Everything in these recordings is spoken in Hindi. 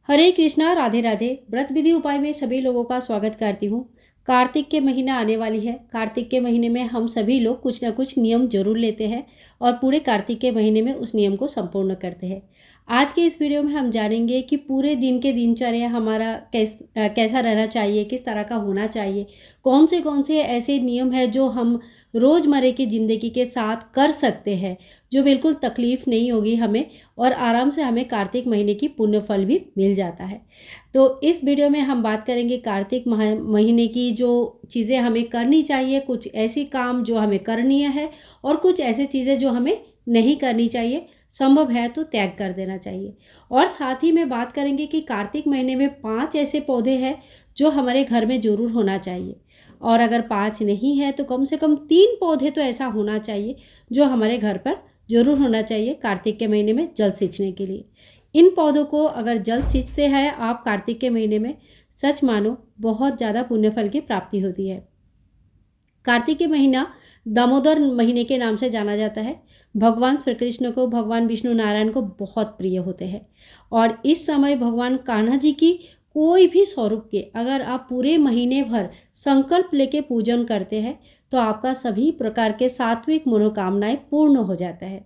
हरे कृष्णा, राधे राधे। व्रत विधि उपाय में सभी लोगों का स्वागत करती हूँ। कार्तिक के महीना आने वाली है। कार्तिक के महीने में हम सभी लोग कुछ ना कुछ नियम जरूर लेते हैं और पूरे कार्तिक के महीने में उस नियम को संपूर्ण करते हैं। आज के इस वीडियो में हम जानेंगे कि पूरे दिन के दिनचर्या हमारा कैसा रहना चाहिए, किस तरह का होना चाहिए, कौन से ऐसे नियम है जो हम रोज़मर्रा की ज़िंदगी के साथ कर सकते हैं, जो बिल्कुल तकलीफ़ नहीं होगी हमें और आराम से हमें कार्तिक महीने की पुण्य फल भी मिल जाता है। तो इस वीडियो में हम बात करेंगे कार्तिक महीने की जो चीज़ें हमें करनी चाहिए, कुछ ऐसी काम जो हमें करनी है और कुछ ऐसी चीज़ें जो हमें नहीं करनी चाहिए, संभव है तो त्याग कर देना चाहिए। और साथ ही में बात करेंगे कि कार्तिक महीने में 5 ऐसे पौधे हैं जो हमारे घर में ज़रूर होना चाहिए, और अगर 5 नहीं है तो कम से कम 3 पौधे तो ऐसा होना चाहिए जो हमारे घर पर ज़रूर होना चाहिए कार्तिक के महीने में जल सींचने के लिए। इन पौधों को अगर जल सींचते हैं आप कार्तिक के महीने में, सच मानो बहुत ज़्यादा पुण्यफल की प्राप्ति होती है। कार्तिक के महीना दामोदर महीने के नाम से जाना जाता है। भगवान श्री कृष्ण को, भगवान विष्णु नारायण को बहुत प्रिय होते हैं और इस समय भगवान कान्हा जी की कोई भी स्वरूप के अगर आप पूरे महीने भर संकल्प लेके पूजन करते हैं तो आपका सभी प्रकार के सात्विक मनोकामनाएं पूर्ण हो जाता है।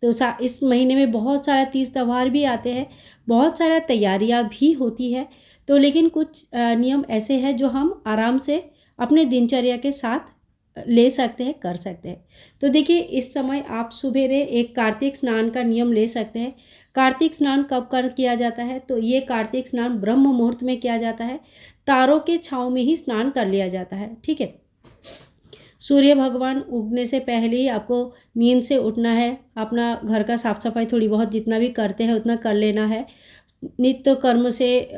तो इस महीने में बहुत सारा तीज त्यौहार भी आते हैं, बहुत सारा तैयारियां भी होती है। तो लेकिन कुछ नियम ऐसे हैं जो हम आराम से अपने दिनचर्या के साथ ले सकते हैं, कर सकते हैं। तो देखिए, इस समय आप सुबेरे एक कार्तिक स्नान का नियम ले सकते हैं। कार्तिक स्नान कब किया जाता है? तो ये कार्तिक स्नान ब्रह्म मुहूर्त में किया जाता है। तारों के छाँव में ही स्नान कर लिया जाता है, ठीक है। सूर्य भगवान उगने से पहले ही आपको नींद से उठना है, अपना घर का साफ सफाई थोड़ी बहुत जितना भी करते हैं उतना कर लेना है, नित्य कर्म से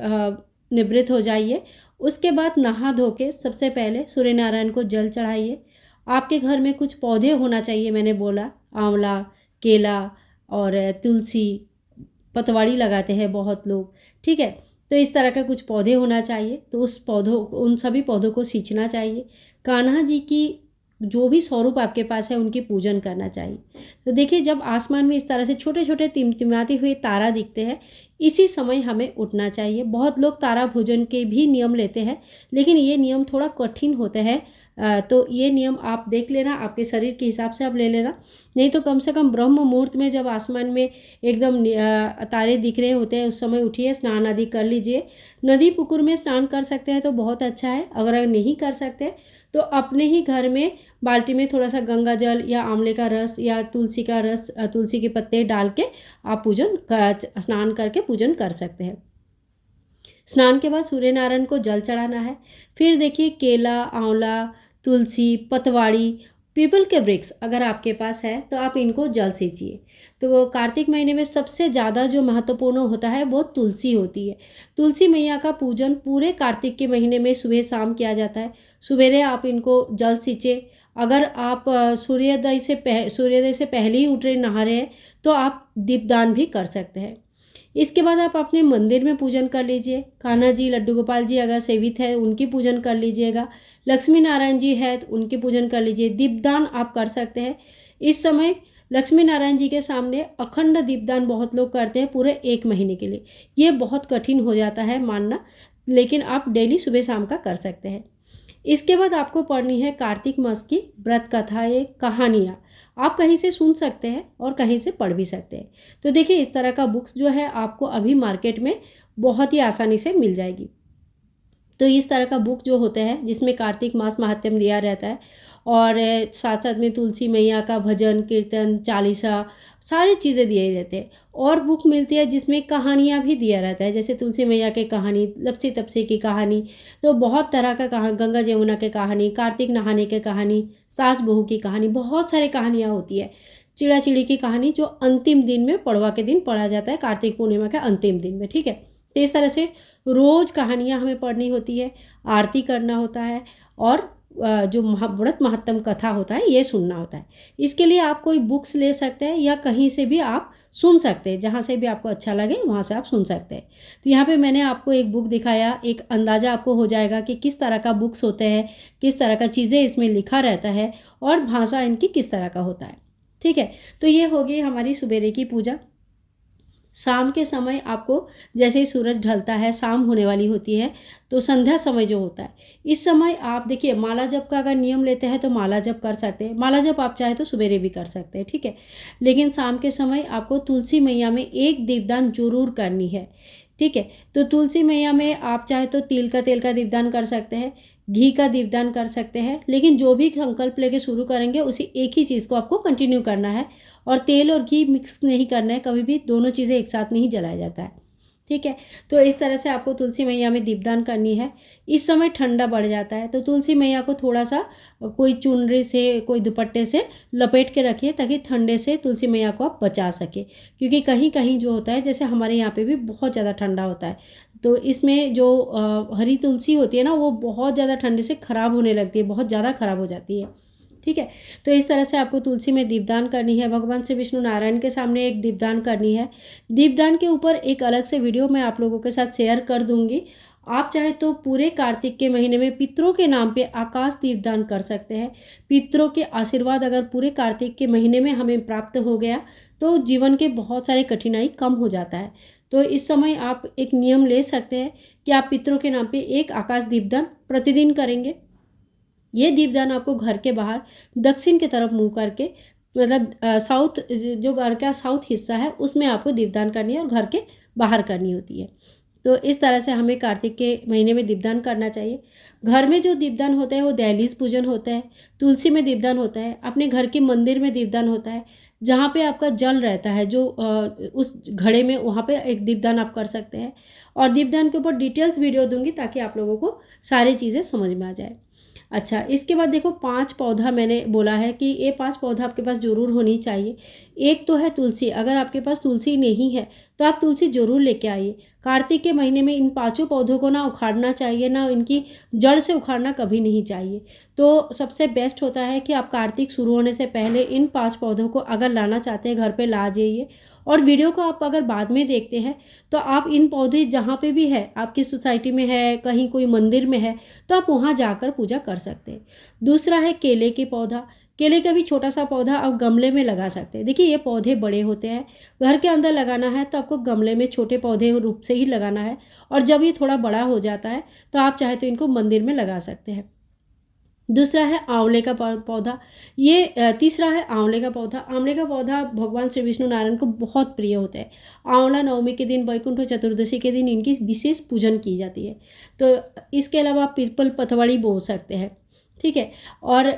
निवृत्त हो जाइए। उसके बाद नहा धो के सबसे पहले सूर्य नारायण को जल चढ़ाइए। आपके घर में कुछ पौधे होना चाहिए, मैंने बोला आंवला, केला और तुलसी, पतवाड़ी लगाते हैं बहुत लोग, ठीक है। तो इस तरह के कुछ पौधे होना चाहिए, तो उन सभी पौधों को सींचना चाहिए। कान्हा जी की जो भी स्वरूप आपके पास है उनकी पूजन करना चाहिए। तो देखिए, जब आसमान में इस तरह से छोटे छोटे टिमटिमाते हुए तारा दिखते हैं, इसी समय हमें उठना चाहिए। बहुत लोग तारा भोजन के भी नियम लेते हैं, लेकिन ये नियम थोड़ा कठिन होते हैं। तो ये नियम आप देख लेना, आपके शरीर के हिसाब से आप ले लेना। नहीं तो कम से कम ब्रह्म मुहूर्त में जब आसमान में एकदम तारे दिख रहे होते हैं उस समय उठिए, स्नान आदि कर लीजिए। नदी पुकुर में स्नान कर सकते हैं तो बहुत अच्छा है। अगर नहीं कर सकते तो अपने ही घर में बाल्टी में थोड़ा सा गंगा जल या आंवले का रस या तुलसी का रस, तुलसी के पत्ते डाल के आप स्नान करके पूजन कर सकते हैं। स्नान के बाद सूर्य नारायण को जल चढ़ाना है। फिर देखिए, केला, आंवला, तुलसी, पतवाड़ी, पीपल के वृक्ष अगर आपके पास है तो आप इनको जल सींचिए। तो कार्तिक महीने में सबसे ज़्यादा जो महत्वपूर्ण होता है वो तुलसी होती है। तुलसी मैया का पूजन पूरे कार्तिक के महीने में सुबह शाम किया जाता है। सुबेरे आप इनको जल सींचे। अगर आप सूर्योदय से पहले ही उठ रहे नहा रहे हैं तो आप दीपदान भी कर सकते हैं। इसके बाद आप अपने मंदिर में पूजन कर लीजिए। कान्हा जी, लड्डू गोपाल जी अगर सेवित है उनकी पूजन कर लीजिएगा। लक्ष्मी नारायण जी है तो उनकी पूजन कर लीजिए। दीपदान आप कर सकते हैं। इस समय लक्ष्मी नारायण जी के सामने अखंड दीपदान बहुत लोग करते हैं पूरे 1 महीने के लिए। ये बहुत कठिन हो जाता है मानना, लेकिन आप डेली सुबह शाम का कर सकते हैं। इसके बाद आपको पढ़नी है कार्तिक मास की व्रत कथाएँ, कहानियाँ। आप कहीं से सुन सकते हैं और कहीं से पढ़ भी सकते हैं। तो देखिए, इस तरह का बुक्स जो है आपको अभी मार्केट में बहुत ही आसानी से मिल जाएगी। तो इस तरह का बुक जो होते हैं जिसमें कार्तिक मास महात्म्य दिया रहता है और साथ साथ में तुलसी मैया का भजन, कीर्तन, चालीसा, सारी चीज़ें दिए रहते हैं। और बुक मिलती है जिसमें कहानियाँ भी दिया रहता है, जैसे तुलसी मैया की कहानी, लपसी तपसी की कहानी, तो बहुत तरह का गंगा जमुना की कहानी, कार्तिक नहाने की कहानी, सास बहू की कहानी, बहुत सारी कहानियाँ होती है। चिड़ा चिड़ी की कहानी जो अंतिम दिन में पड़वा के दिन पढ़ा जाता है, कार्तिक पूर्णिमा के अंतिम दिन में, ठीक है। तो इस तरह से रोज़ कहानियाँ हमें पढ़नी होती है, आरती करना होता है और जो व्रत महात्म कथा होता है ये सुनना होता है। इसके लिए आप कोई बुक्स ले सकते हैं या कहीं से भी आप सुन सकते हैं, जहाँ से भी आपको अच्छा लगे वहाँ से आप सुन सकते हैं। तो यहाँ पे मैंने आपको एक बुक दिखाया, एक अंदाज़ा आपको हो जाएगा कि किस तरह का बुक्स होते हैं, किस तरह का चीज़ें इसमें लिखा रहता है और भाषा इनकी किस तरह का होता है, ठीक है। तो ये होगी हमारी सुबेरे की पूजा। शाम के समय आपको जैसे ही सूरज ढलता है, शाम होने वाली होती है, तो संध्या समय जो होता है, इस समय आप देखिए माला जप का अगर नियम लेते हैं तो माला जप कर सकते हैं। माला जप आप चाहे तो सवेरे भी कर सकते हैं, ठीक है। लेकिन शाम के समय आपको तुलसी मैया में एक दीपदान जरूर करनी है, ठीक है। तो तुलसी मैया में आप चाहे तो तिल का तेल का दीपदान कर सकते हैं, घी का दीपदान कर सकते हैं, लेकिन जो भी संकल्प लेके शुरू करेंगे उसी एक ही चीज़ को आपको कंटिन्यू करना है। और तेल और घी मिक्स नहीं करना है कभी भी, दोनों चीज़ें एक साथ नहीं जलाया जाता है, ठीक है। तो इस तरह से आपको तुलसी मैया में दीपदान करनी है। इस समय ठंडा बढ़ जाता है तो तुलसी मैया को थोड़ा सा कोई चुनरी से, कोई दुपट्टे से लपेट के रखिए ताकि ठंडे से तुलसी मैया को आप बचा सके, क्योंकि कहीं कहीं जो होता है, जैसे हमारे यहाँ पे भी बहुत ज़्यादा ठंडा होता है, तो इसमें जो हरी तुलसी होती है ना, वो बहुत ज़्यादा ठंडे से ख़राब होने लगती है, बहुत ज़्यादा ख़राब हो जाती है, ठीक है। तो इस तरह से आपको तुलसी में दीपदान करनी है। भगवान श्री विष्णु नारायण के सामने एक दीपदान करनी है। दीपदान के ऊपर एक अलग से वीडियो मैं आप लोगों के साथ शेयर कर दूंगी। आप चाहे तो पूरे कार्तिक के महीने में पितरों के नाम पे आकाश दीपदान कर सकते हैं। पितरों के आशीर्वाद अगर पूरे कार्तिक के महीने में हमें प्राप्त हो गया तो जीवन के बहुत सारे कठिनाई कम हो जाता है। तो इस समय आप एक नियम ले सकते हैं कि आप पितरों के नाम पे एक आकाश दीपदान प्रतिदिन करेंगे। ये दीपदान आपको घर के बाहर दक्षिण की तरफ मुंह करके, मतलब साउथ, जो घर का साउथ हिस्सा है उसमें आपको दीपदान करनी है और घर के बाहर करनी होती है। तो इस तरह से हमें कार्तिक के महीने में दीपदान करना चाहिए। घर में जो दीपदान होता है वो दहलीज पूजन होता है, तुलसी में दीपदान होता है, अपने घर के मंदिर में दीपदान होता है, जहाँ पे आपका जल रहता है जो उस घड़े में, वहाँ पे एक दीपदान आप कर सकते हैं। और दीपदान के ऊपर डिटेल्स वीडियो दूंगी ताकि आप लोगों को सारी चीज़ें समझ में आ जाए। अच्छा, इसके बाद देखो 5 पौधा मैंने बोला है कि ये 5 पौधा आपके पास ज़रूर होनी चाहिए। एक तो है तुलसी, अगर आपके पास तुलसी नहीं है तो आप तुलसी ज़रूर लेके आइए। कार्तिक के महीने में इन 5 पौधों को ना उखाड़ना चाहिए, ना इनकी जड़ से उखाड़ना कभी नहीं चाहिए। तो सबसे बेस्ट होता है कि आप कार्तिक शुरू होने से पहले इन 5 पौधों को अगर लाना चाहते हैं घर पे ला जाइए। और वीडियो को आप अगर बाद में देखते हैं तो आप इन पौधे जहाँ पे भी है, आपकी सोसाइटी में है, कहीं कोई मंदिर में है, तो आप वहाँ जाकर पूजा कर सकते हैं। दूसरा है केले के पौधा। केले का भी छोटा सा पौधा आप गमले में लगा सकते हैं। देखिए ये पौधे बड़े होते हैं, घर के अंदर लगाना है तो आपको गमले में छोटे पौधे रूप से ही लगाना है। और जब ये थोड़ा बड़ा हो जाता है तो आप चाहे तो इनको मंदिर में लगा सकते हैं। दूसरा है आंवले का पौधा। ये तीसरा है आंवले का पौधा। आंवले का पौधा भगवान श्री विष्णु नारायण को बहुत प्रिय होता है। आंवला नवमी के दिन, वैकुंठ चतुर्दशी के दिन इनकी विशेष पूजन की जाती है। तो इसके अलावा आप पीपल पतवाड़ी बो सकते हैं, ठीक है। और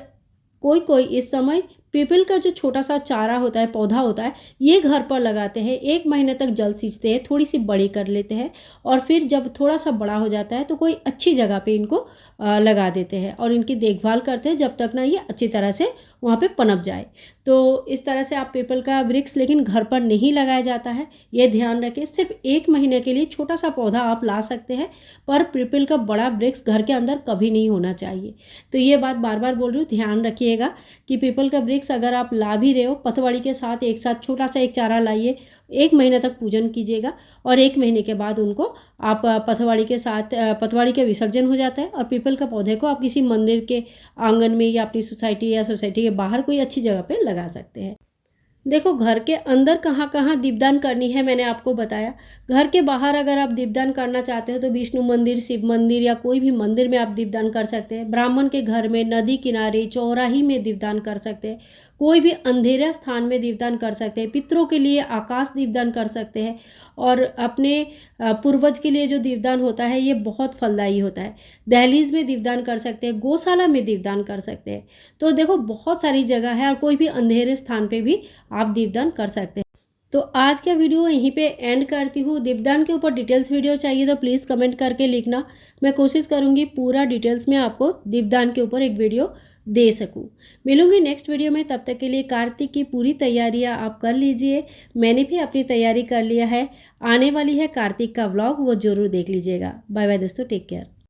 कोई कोई इस समय पीपल का जो छोटा सा चारा होता है, पौधा होता है, ये घर पर लगाते हैं। 1 महीने तक जल सींचते हैं, थोड़ी सी बड़ी कर लेते हैं और फिर जब थोड़ा सा बड़ा हो जाता है तो कोई अच्छी जगह पे इनको लगा देते हैं और इनकी देखभाल करते हैं जब तक ना ये अच्छी तरह से वहाँ पे पनप जाए। तो इस तरह से आप पीपल का वृक्ष लेकिन घर पर नहीं लगाया जाता है, ये ध्यान रखें। सिर्फ 1 महीने के लिए छोटा सा पौधा आप ला सकते हैं, पर पीपल का बड़ा वृक्ष घर के अंदर कभी नहीं होना चाहिए। तो ये बात बार बार बोल रही हूँ, ध्यान रखिएगा कि पीपल का वृक्ष अगर आप ला भी रहे हो, पतवाड़ी के साथ एक साथ छोटा सा एक चारा लाइए, 1 महीने तक पूजन कीजिएगा और 1 महीने के बाद उनको आप पतवाड़ी के साथ, पतवाड़ी का विसर्जन हो जाता है और पीपल का पौधे को आप किसी मंदिर के आंगन में या अपनी सोसाइटी या सोसाइटी के बाहर कोई अच्छी जगह पे लगा सकते हैं। देखो घर के अंदर कहाँ कहाँ दीपदान करनी है मैंने आपको बताया। घर के बाहर अगर आप दीपदान करना चाहते हो तो विष्णु मंदिर, शिव मंदिर या कोई भी मंदिर में आप दीपदान कर सकते हैं। ब्राह्मण के घर में, नदी किनारे, चौराही में दीपदान कर सकते हैं। कोई भी अंधेरा स्थान में दीपदान कर सकते हैं। पितरों के लिए आकाश दीपदान कर सकते हैं और अपने पूर्वज के लिए जो दीपदान होता है ये बहुत फलदायी होता है। दहलीज में दीपदान कर सकते हैं, गौशाला में दीपदान कर सकते हैं। तो देखो बहुत सारी जगह है और कोई भी अंधेरे स्थान पे भी आप दीपदान कर सकते हैं। तो आज का वीडियो यहीं पे एंड करती हूँ। दीपदान के ऊपर डिटेल्स वीडियो चाहिए तो प्लीज़ कमेंट करके लिखना, मैं कोशिश करूँगी पूरा डिटेल्स में आपको दीपदान के ऊपर एक वीडियो दे सकूं। मिलूंगी नेक्स्ट वीडियो में, तब तक के लिए कार्तिक की पूरी तैयारियां आप कर लीजिए। मैंने भी अपनी तैयारी कर लिया है, आने वाली है कार्तिक का व्लॉग, वो ज़रूर देख लीजिएगा। बाय बाय दोस्तों, टेक केयर।